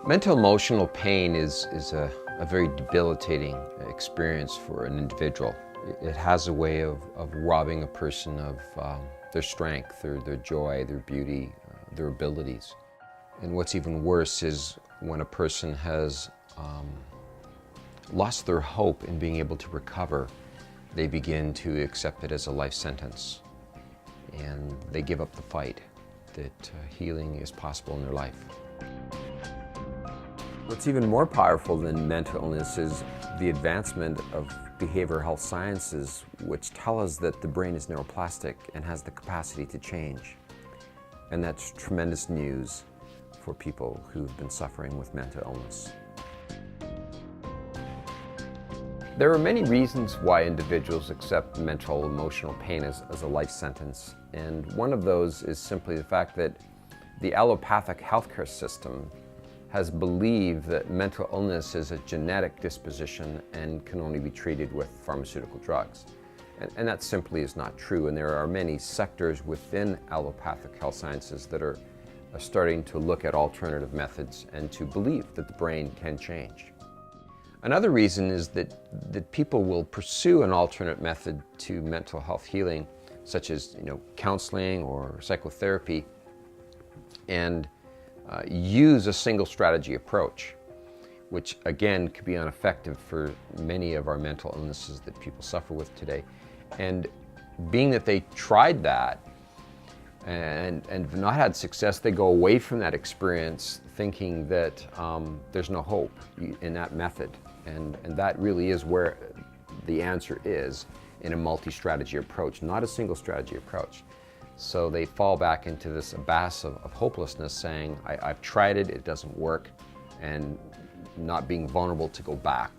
Mental emotional pain is a very debilitating experience for an individual. It has a way of robbing a person of their strength, their joy, their beauty, their abilities. And what's even worse is when a person has lost their hope in being able to recover, they begin to accept it as a life sentence. And they give up the fight that healing is possible in their life. What's even more powerful than mental illness is the advancement of behavioral health sciences, which tell us that the brain is neuroplastic and has the capacity to change. And that's tremendous news for people who've been suffering with mental illness. There are many reasons why individuals accept mental emotional pain as a life sentence. And one of those is simply the fact that the allopathic healthcare system has believed that mental illness is a genetic disposition and can only be treated with pharmaceutical drugs. And that simply is not true. And there are many sectors within allopathic health sciences that are starting to look at alternative methods and to believe that the brain can change. Another reason is that people will pursue an alternate method to mental health healing, such as counseling or psychotherapy, and use a single strategy approach, which again could be ineffective for many of our mental illnesses that people suffer with today. And being that they tried that and have not had success, they go away from that experience thinking that there's no hope in that method. And that really is where the answer is, in a multi-strategy approach, not a single strategy approach. So they fall back into this abyss of hopelessness, saying, I've tried it, it doesn't work, and not being vulnerable to go back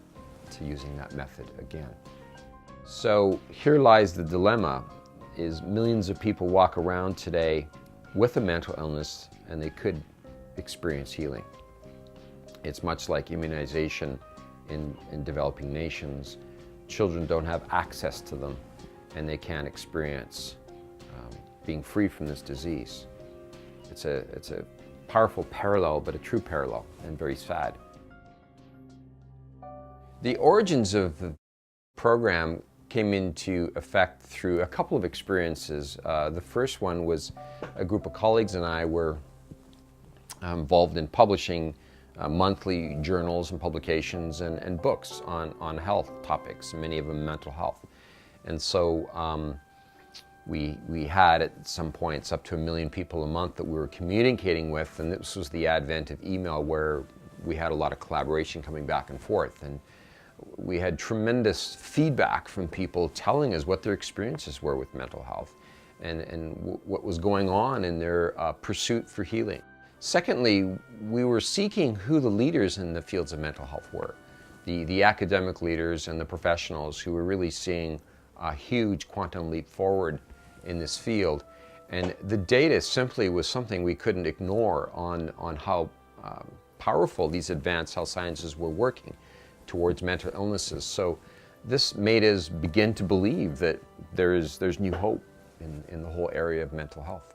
to using that method again. So here lies the dilemma, is millions of people walk around today with a mental illness and they could experience healing. It's much like immunization in developing nations. Children don't have access to them and they can't experience being free from this disease. It's a powerful parallel, but a true parallel, and very sad. The origins of the program came into effect through a couple of experiences. The first one was a group of colleagues and I were involved in publishing monthly journals and publications and books on health topics, many of them mental health. And so we had at some points up to 1 million people a month that we were communicating with, and this was the advent of email, where we had a lot of collaboration coming back and forth. And we had tremendous feedback from people telling us what their experiences were with mental health and what was going on in their pursuit for healing. Secondly, we were seeking who the leaders in the fields of mental health were, the academic leaders and the professionals who were really seeing a huge quantum leap forward in this field. And the data simply was something we couldn't ignore on how powerful these advanced health sciences were working towards mental illnesses. So this made us begin to believe that there's new hope in the whole area of mental health.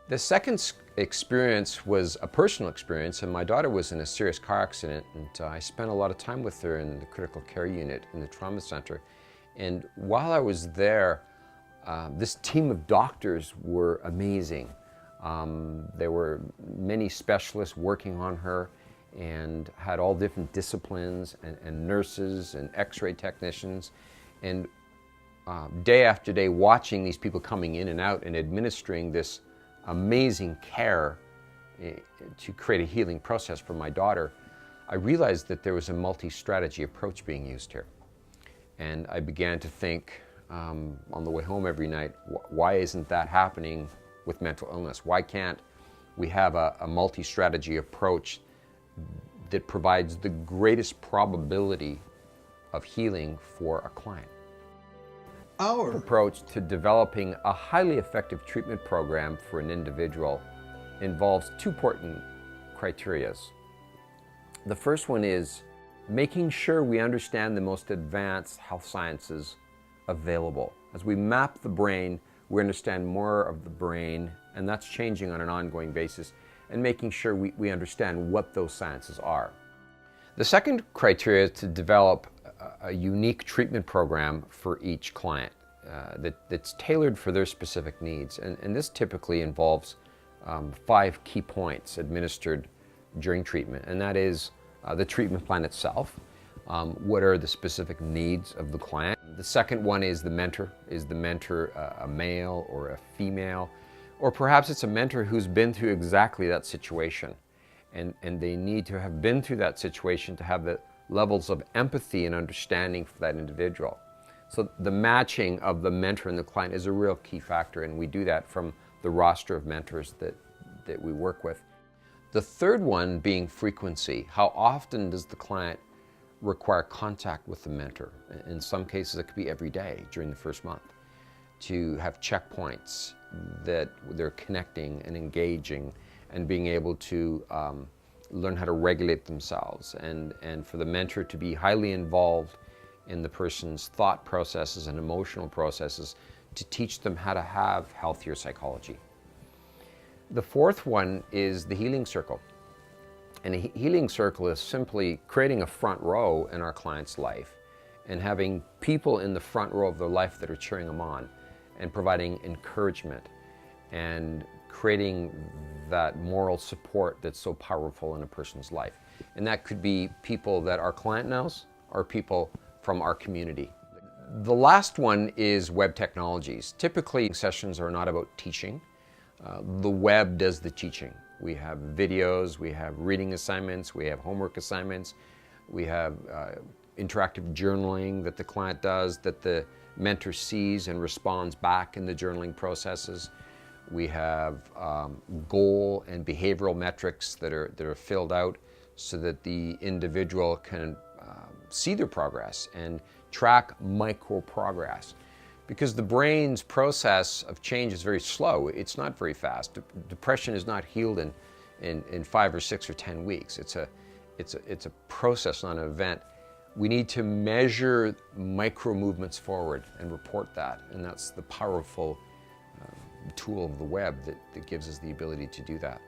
The second experience was a personal experience, and my daughter was in a serious car accident, and I spent a lot of time with her in the critical care unit in the trauma center. And while I was there, this team of doctors were amazing. There were many specialists working on her and had all different disciplines, and nurses and x-ray technicians. And day after day, watching these people coming in and out and administering this amazing care to create a healing process for my daughter, I realized that there was a multi-strategy approach being used here. And I began to think on the way home every night, why isn't that happening with mental illness? Why can't we have a multi-strategy approach that provides the greatest probability of healing for a client? Our approach to developing a highly effective treatment program for an individual involves two important criteria. The first one is making sure we understand the most advanced health sciences available. As we map the brain, we understand more of the brain, and that's changing on an ongoing basis. and making sure we understand what those sciences are. The second criteria is to develop a unique treatment program for each client that's tailored for their specific needs. And this typically involves 5 key points administered during treatment, and that is the treatment plan itself. What are the specific needs of the client? The second one is the mentor. Is the mentor a male or a female? Or perhaps it's a mentor who's been through exactly that situation, and they need to have been through that situation to have the levels of empathy and understanding for that individual. So the matching of the mentor and the client is a real key factor, and we do that from the roster of mentors that we work with. The third one being frequency. How often does the client require contact with the mentor? In some cases, it could be every day during the first month, to have checkpoints that they're connecting and engaging and being able to learn how to regulate themselves, and for the mentor to be highly involved in the person's thought processes and emotional processes to teach them how to have healthier psychology. The fourth one is the healing circle. And a healing circle is simply creating a front row in our client's life and having people in the front row of their life that are cheering them on and providing encouragement and creating that moral support that's so powerful in a person's life. And that could be people that our client knows or people from our community. The last one is web technologies. Typically, sessions are not about teaching. The web does the teaching. We have videos, we have reading assignments, we have homework assignments, we have interactive journaling that the client does, that the mentor sees and responds back in the journaling processes. We have goal and behavioral metrics that are filled out so that the individual can see their progress and track micro progress. Because the brain's process of change is very slow. It's not very fast. Depression is not healed in 5 or 6 or 10 weeks. It's a process, not an event. We need to measure micro movements forward and report that. And that's the powerful tool of the web that gives us the ability to do that.